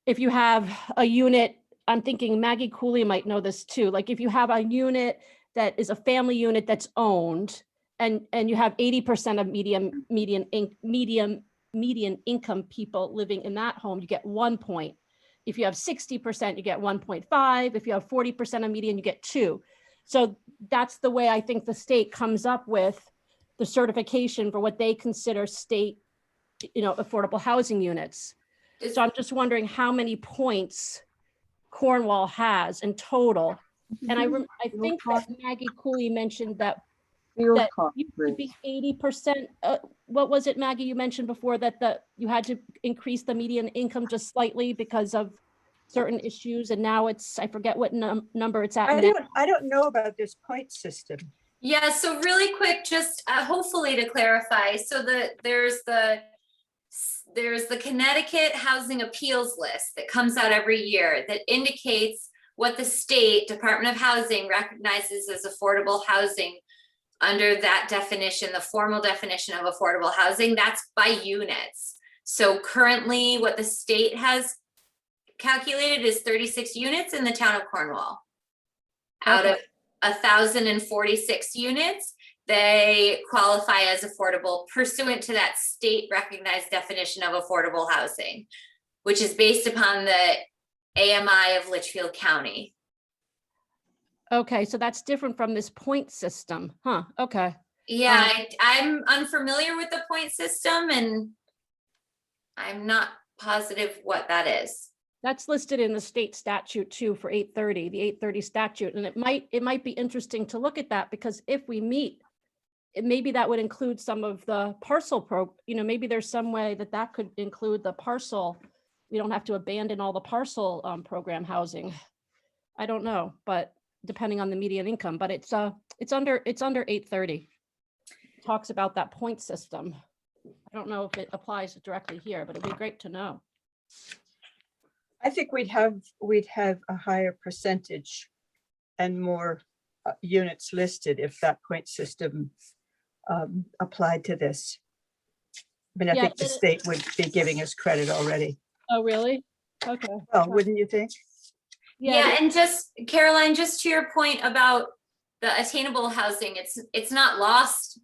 if you have a unit, I'm thinking Maggie Cooley might know this too. Like if you have a unit that is a family unit that's owned and you have 80% of median income people living in that home, you get 1 point. If you have 60%, you get 1.5. If you have 40% of median, you get 2. So that's the way I think the state comes up with the certification for what they consider state, affordable housing units. So I'm just wondering how many points Cornwall has in total. And I think that Maggie Cooley mentioned that you could be 80%. What was it, Maggie, you mentioned before that you had to increase the median income just slightly because of certain issues, and now it's, I forget what number it's at. I don't know about this point system. Yeah, so really quick, just hopefully to clarify, so there's the Connecticut Housing Appeals List that comes out every year that indicates what the state Department of Housing recognizes as affordable housing under that definition, the formal definition of affordable housing, that's by units. So currently what the state has calculated is 36 units in the town of Cornwall. Out of 1,046 units, they qualify as affordable pursuant to that state recognized definition of affordable housing, which is based upon the AMI of Litchfield County. Okay, so that's different from this point system, huh? Okay. Yeah, I'm unfamiliar with the point system and I'm not positive what that is. That's listed in the state statute too for 830, the 830 statute. And it might be interesting to look at that because if we meet, maybe that would include some of the parcel maybe there's some way that that could include the parcel. We don't have to abandon all the parcel program housing. I don't know, but depending on the median income, but it's under 830. Talks about that point system. I don't know if it applies directly here, but it'd be great to know. I think we'd have a higher percentage and more units listed if that point system applied to this. I mean, I Yeah, think the state would be giving us credit already. Oh, really? Okay. Well, wouldn't you think? Yeah, and just Caroline, just to your point about the attainable housing, it's not lost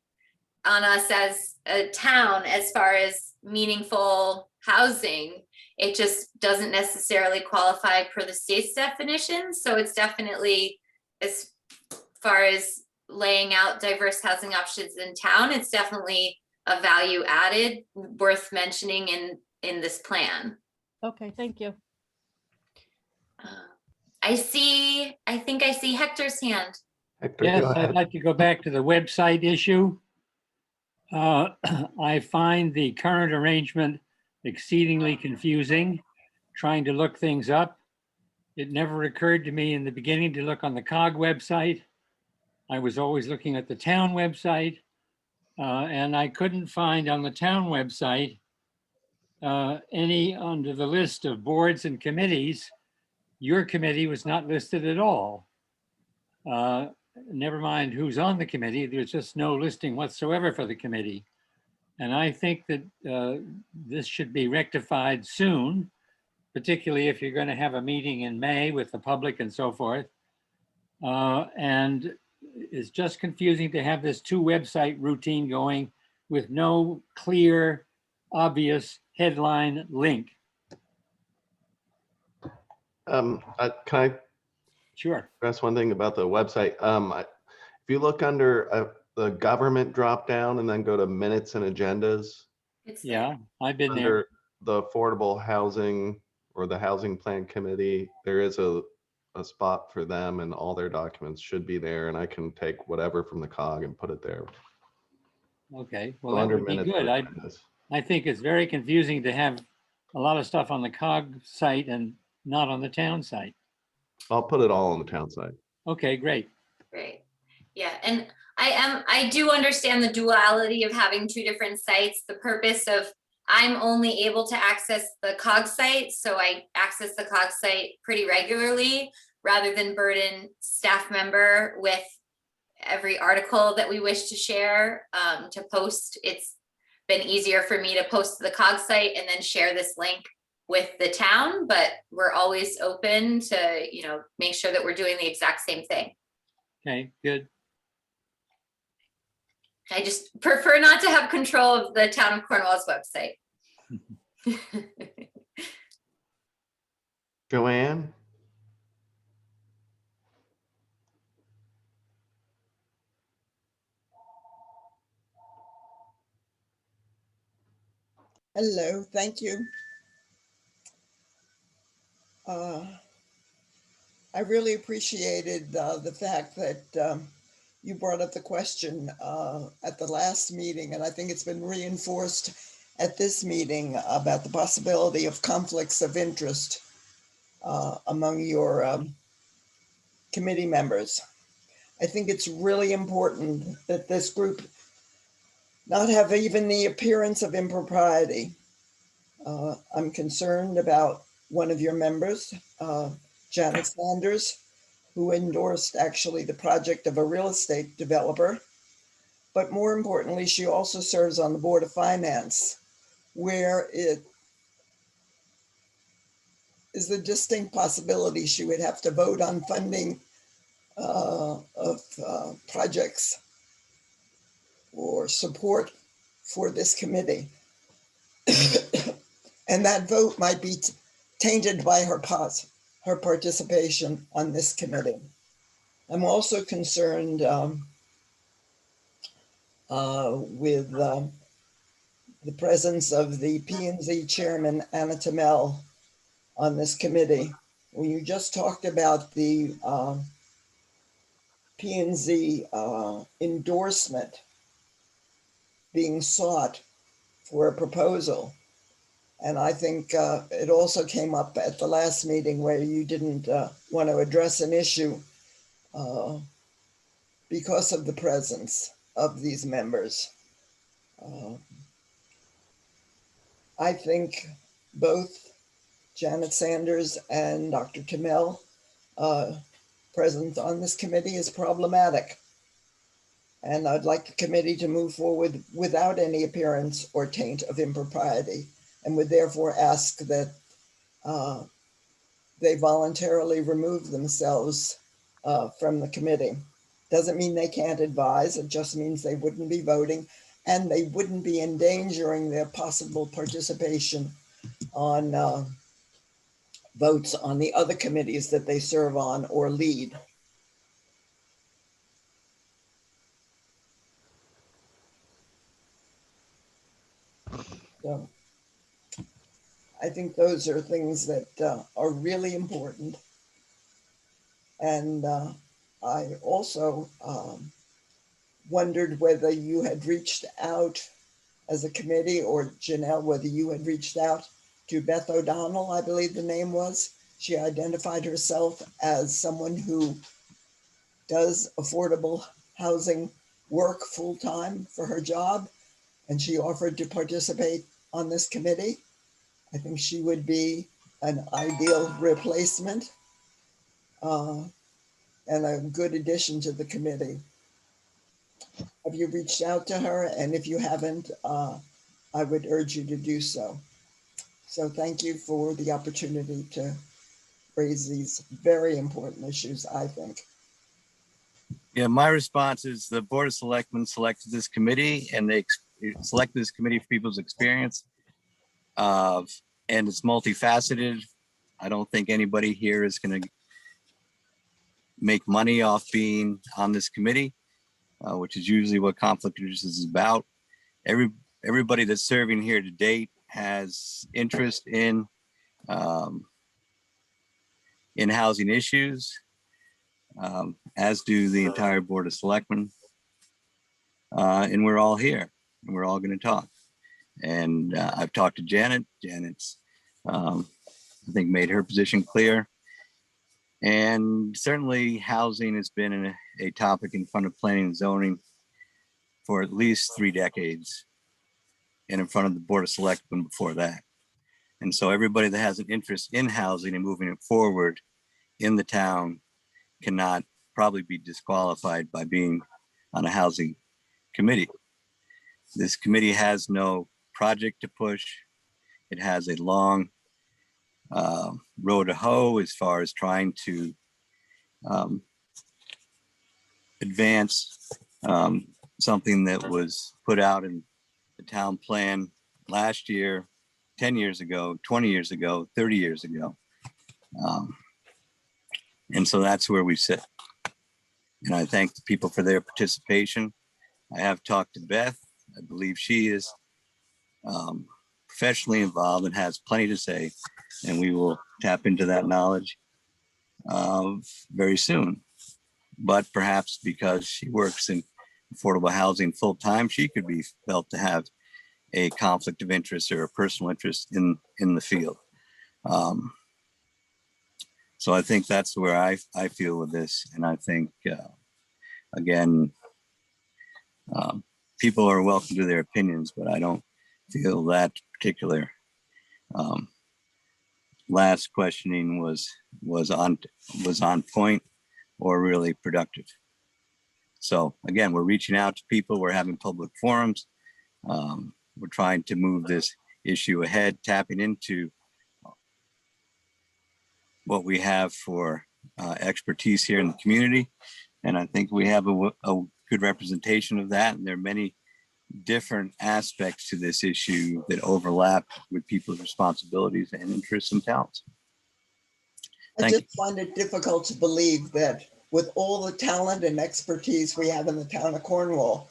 on us as a town as far as meaningful housing. It just doesn't necessarily qualify per the state's definition. So it's definitely, as far as laying out diverse housing options in town, it's definitely a value added worth mentioning in this plan. Okay, thank you. I think I see Hector's hand. Hector, Yes, go I'd ahead. like to go back to the website issue. I find the current arrangement exceedingly confusing, trying to look things up. It never occurred to me in the beginning to look on the COG website. I was always looking at the town website, and I couldn't find on the town website any under the list of boards and committees. Your committee was not listed at all. Never mind who's on the committee, there's just no listing whatsoever for the committee. And I think that this should be rectified soon, particularly if you're going to have a meeting in May with the public and so forth. And it's just confusing to have this 2 website routine going with no clear, obvious headline link. Can I Sure. address one thing about the website? If you look under the government drop down and then go to minutes and agendas, It's Yeah, I've been there. under the affordable housing or the housing plan committee, there is a spot for them and all their documents should be there. And I can take whatever from the COG and put it there. Okay, So well, that under would be minutes good. and agendas. I think it's very confusing to have a lot of stuff on the COG site and not on the town site. I'll put it all on the town site. Okay, great. great. Yeah, and I do understand the duality of having 2 different sites. The purpose of, I'm only able to access the COG site, so I access the COG site pretty regularly rather than burden staff member with every article that we wish to share to post. It's been easier for me to post to the COG site and then share this link with the town, but we're always open to, make sure that we're doing the exact same thing. Okay, good. I just prefer not to have control of the town of Cornwall's website. Joanne? Hello, thank you. I really appreciated the fact that you brought up the question at the last meeting, and I think it's been reinforced at this meeting about the possibility of conflicts of interest among your committee members. I think it's really important that this group not have even the appearance of impropriety. I'm concerned about one of your members, Janet Sanders, who endorsed actually the project of a real estate developer But more importantly, she also serves on the Board of Finance, where it is the distinct possibility she would have to vote on funding of projects or support for this committee. And that vote might be tainted by her participation on this committee. I'm also concerned with the presence of the P&Z chairman, Anna Tamel, on this committee. When you just talked about the P&Z endorsement being sought for a proposal. And I think it also came up at the last meeting where you didn't want to address an issue because of the presence of these members. I think both Janet Sanders and Dr. Tamel presence on this committee is problematic. And I'd like the committee to move forward without any appearance or taint of impropriety, and would therefore ask that they voluntarily remove themselves from the committee. Doesn't mean they can't advise, it just means they wouldn't be voting and they wouldn't be endangering their possible participation on votes on the other committees that they serve on or lead. So I think those are things that are really important. And I also wondered whether you had reached out as a committee, or Janelle, whether you had reached out to Beth O'Donnell, I believe the name was. She identified herself as someone who does affordable housing work full-time for her job, and she offered to participate on this committee. I think she would be an ideal replacement and a good addition to the committee. Have you reached out to her? And if you haven't, I would urge you to do so. So thank you for the opportunity to raise these very important issues, I think. Yeah, my response is the Board of Selectmen selected this committee, and they selected this committee for people's experience. And it's multifaceted. I don't think anybody here is going to make money off being on this committee, which is usually what conflict of interest is about. Everybody that's serving here to date has interest in housing issues, as do the entire Board of Selectmen. And we're all here, and we're all going to talk. And I've talked to Janet. Janet's, I think, made her position clear. And certainly housing has been a topic in front of planning and zoning for at least 3 decades, and in front of the Board of Selectmen before that. And so everybody that has an interest in housing and moving it forward in the town cannot probably be disqualified by being on a housing committee. This committee has no project to push. It has a long road to hoe as far as trying to advance something that was put out in the town plan last year, 10 years ago, 20 years ago, 30 years ago. And so that's where we sit. And I thank the people for their participation. I have talked to Beth. I believe she is professionally involved and has plenty to say, and we will tap into that knowledge very soon. But perhaps because she works in affordable housing full time, she could be felt to have a conflict of interest or a personal interest in the field. So I think that's where I feel with this. And I think, again, people are welcome to their opinions, but I don't feel that particular. Last questioning was on point or really productive. So again, we're reaching out to people, we're having public forums. We're trying to move this issue ahead, tapping into what we have for expertise here in the community. And I think we have a good representation of that. And there are many different aspects to this issue that overlap with people's responsibilities and interests and talents. I Thank just find it difficult to believe that with all the talent and expertise we have in the town of Cornwall,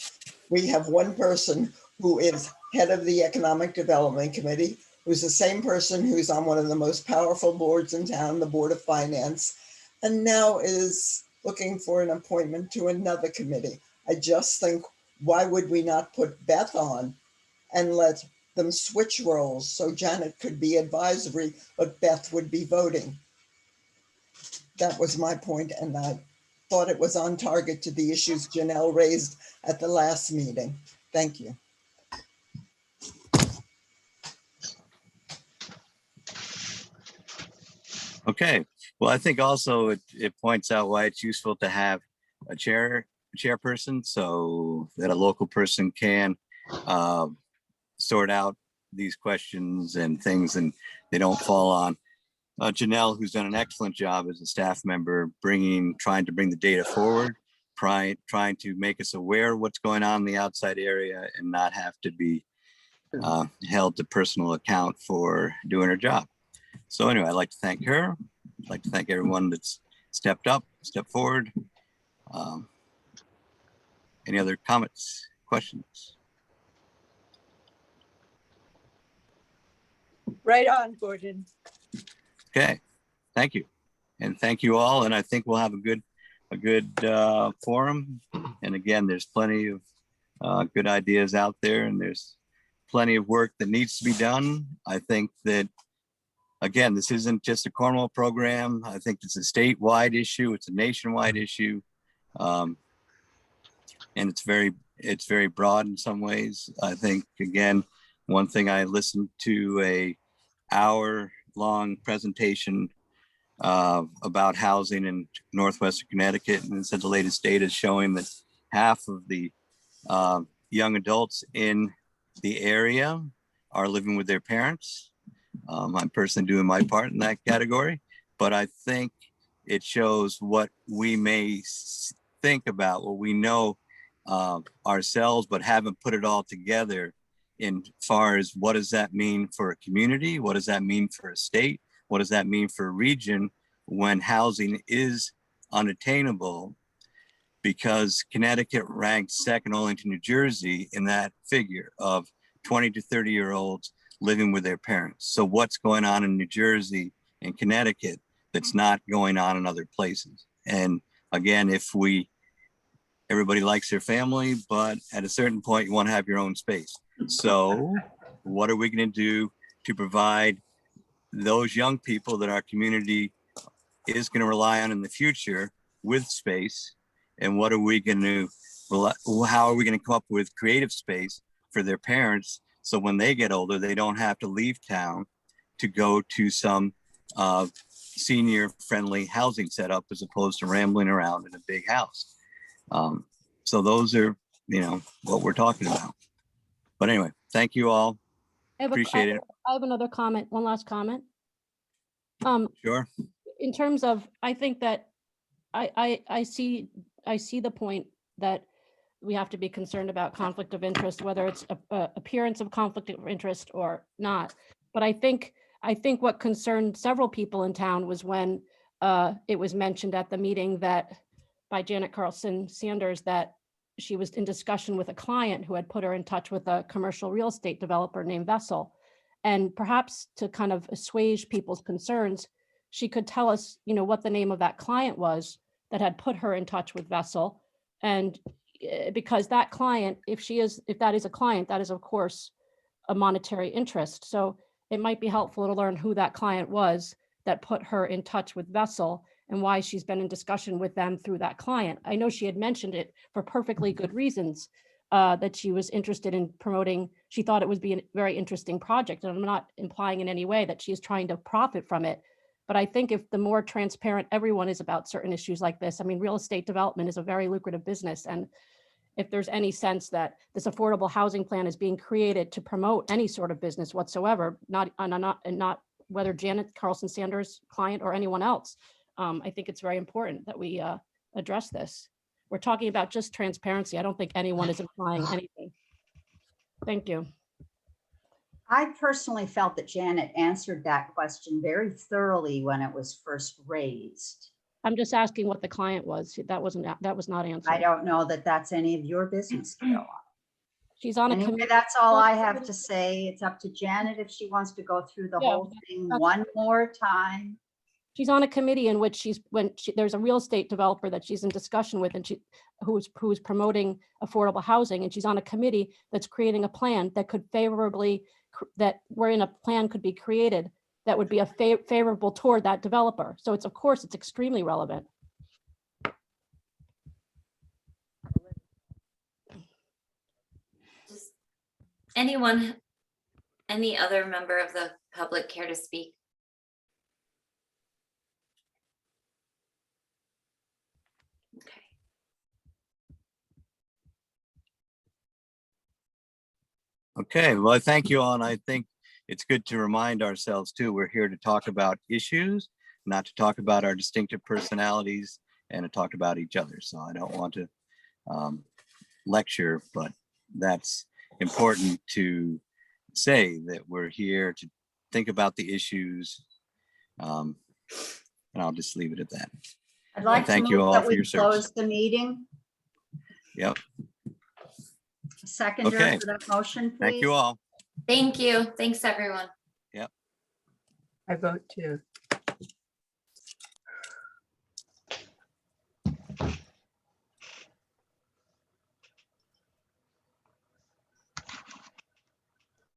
we have one person who is head of the Economic Development Committee, who's the same person who's on one of the most powerful boards in town, the Board of Finance, and now is looking for an appointment to another committee. I just think, why would we not put Beth on and let them switch roles so Janet could be advisory, but Beth would be voting? That was my point, and I thought it was on target to the issues Janelle raised at the last meeting. Thank you. Okay, well, I think also it points out why it's useful to have a chairperson so that a local person can sort out these questions and things, and they don't fall on Janelle, who's done an excellent job as a staff member, trying to bring the data forward, trying to make us aware of what's going on in the outside area and not have to be held to personal account for doing her job. So anyway, I'd like to thank her. I'd like to thank everyone that's stepped forward. Any other comments, questions? Right on, Gordon. Okay, thank you. And thank you all. And I think we'll have a good forum. And again, there's plenty of good ideas out there, and there's plenty of work that needs to be done. I think that, again, this isn't just a Cornwall program. I think it's a statewide issue. It's a nationwide issue. And it's very broad in some ways. I think, again, one thing, I listened to a hour-long presentation about housing in Northwestern Connecticut, and it said the latest data is showing that half of the young adults in the area are living with their parents. I'm personally doing my part in that category, but I think it shows what we may think about, what we know ourselves, but haven't put it all together in far as what does that mean for a community? What does that mean for a state? What does that mean for a region when housing is unattainable? Because Connecticut ranks second only to New Jersey in that figure of 20 to 30-year-olds living with their parents. So what's going on in New Jersey and Connecticut that's not going on in other places? And again, everybody likes their family, but at a certain point you want to have your own space. So what are we going to do to provide those young people that our community is going to rely on in the future with space? And what are we going to, how are we going to come up with creative space for their parents so when they get older, they don't have to leave town to go to some senior friendly housing setup as opposed to rambling around in a big house. So those are, what we're talking about. But anyway, thank you all. Appreciate it. I have another comment, one last comment. Sure. In terms of, I think that I see the point that we have to be concerned about conflict of interest, whether it's a appearance of conflict of interest or not. But I think what concerned several people in town was when it was mentioned at the meeting that by Janet Carlson Sanders that she was in discussion with a client who had put her in touch with a commercial real estate developer named Vessel. And perhaps to kind of assuage people's concerns, she could tell us, what the name of that client was that had put her in touch with Vessel. And because that client, if that is a client, that is of course a monetary interest. So it might be helpful to learn who that client was that put her in touch with Vessel and why she's been in discussion with them through that client. I know she had mentioned it for perfectly good reasons, that she was interested in promoting. She thought it would be a very interesting project. And I'm not implying in any way that she is trying to profit from it, But I think if the more transparent everyone is about certain issues like this, I mean, real estate development is a very lucrative business. And if there's any sense that this affordable housing plan is being created to promote any sort of business whatsoever, not whether Janet Carlson Sanders' client or anyone else, I think it's very important that we address this. We're talking about just transparency. I don't think anyone is implying anything. Thank you. I personally felt that Janet answered that question very thoroughly when it was first raised. I'm just asking what the client was. That was not answered. I don't know that that's any of your business, Carol. She's on a Anyway, committee. that's all I have to say. It's up to Janet if she wants to go through the Yeah, whole thing that's- one more time. She's on a committee in which there's a real estate developer that she's in discussion with, and who's promoting affordable housing, and she's on a committee that's creating a plan that could wherein a plan could be created that would be favorable toward that developer. So of course, it's extremely relevant. Does any other member of the public care to speak? Okay. Okay, well, I thank you all, and I think it's good to remind ourselves too, we're here to talk about issues, not to talk about our distinctive personalities and to talk about each other. So I don't want to lecture, but that's important to say that we're here to think about the issues. And I'll just leave it at that. I'd like to Thank you move all that for we your service. close the meeting. Yep, Seconder Okay. for that motion, please. thank you all. Thank you. Thanks, everyone. I vote to.